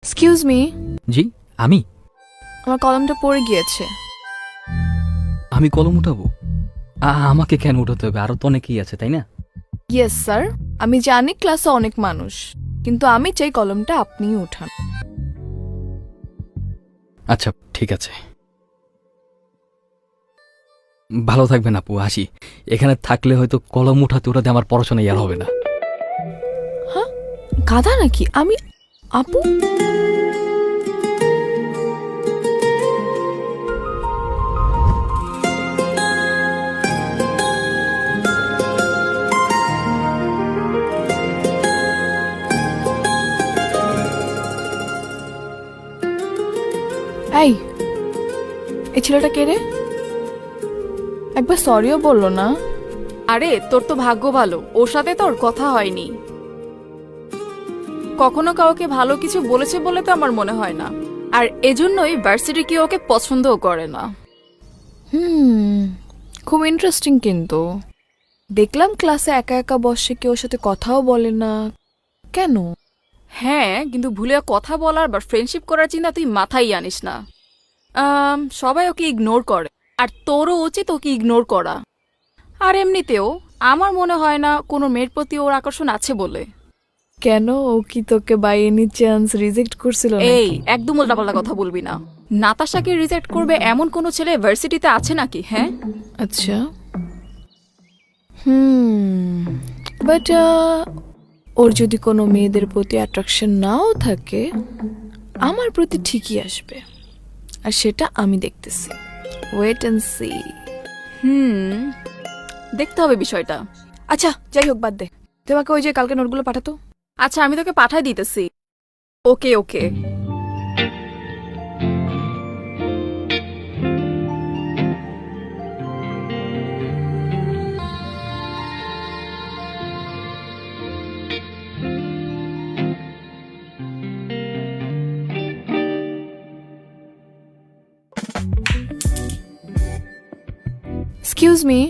Excuse me. জি আমি আমার কলমটা পড়ে গিয়েছে। আমি কলম উঠাবো? আমাকে কেন উঠাতে হবে? আরো তো অনেকেই আছে, তাই না? ইয়েস স্যার, আমি জানি ক্লাসে অনেক মানুষ, কিন্তু আমি চাই কলমটা আপনিই উঠান। আচ্ছা ঠিক আছে, ভালো থাকবেন আপু, আসি। এখানে থাকলে হয়তো কলম উঠাতে উঠাতে আমার পড়াশোনা আর হবে না। হ্যাঁ, গাধা নাকি আমি? আপু, এই এই ছেলেটা কে রে? একবার সরিও বললো না। আরে তোর তো ভাগ্য ভালো, ওর সাথে তোর কথা হয়নি। কখনো কাউকে ভালো কিছু বলেছে বলে তো আমার মনে হয় না, আর এজন্যই ভার্সিটি কেউ ওকে পছন্দও করে না। খুব ইন্টারেস্টিং। কিন্তু দেখলাম ক্লাসে একা একা বসে, কেউ সাথে কথাও বলে না কেন? হ্যাঁ, কিন্তু ভুলে কথা বলার বা ফ্রেন্ডশিপ করার চিন্তা তুই মাথায় আনিস না। সবাই ওকে ইগনোর করে, আর তোরও উচিত ওকে ইগনোর করা। আর এমনিতেও আমার মনে হয় না কোনো মেয়ের প্রতি ওর আকর্ষণ আছে বলে। কেন, ও কি তোকে বাই এনি চান্স রিজেক্ট করছিল এই নাকি? একদম উল্টাপাল্টা কথা বলবি না। নাতাশাকে রিজেক্ট করবে এমন কোনো ছেলে ভার্সিটিতে আছে নাকি? হ্যাঁ, আচ্ছা, বাট ওর যদি কোনো মেয়েদের প্রতি অ্যাট্রাকশন নাও থাকে, আমার প্রতি ঠিকই আসবে, আর সেটা আমি দেখতেছি। Wait and see. দেখতে হবে বিষয়টা। আচ্ছা যাই হোক, বাদ দে। তোমাকে ওই যে কালকে নোটগুলো পাঠাতো। আচ্ছা, আমি তোকে পাঠাই দিতেছি। Okay okay. Excuse me.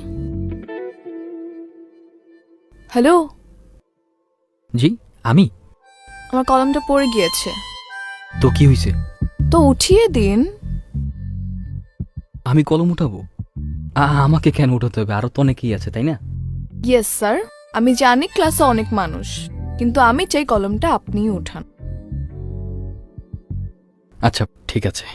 Hello, জি আমি আমার কলমটা পড়ে গিয়েছে, তো কি হয়েছে? তো উঠিয়ে দিন। আমি কলম উঠাবো? আমাকে কেন উঠাতে হবে? আরো তো অনেকেই আছে, তাই না? ইয়েস স্যার, আমি জানি ক্লাসে অনেক মানুষ, কিন্তু আমি চাই কলমটা আপনিই উঠান। আচ্ছা ঠিক আছে।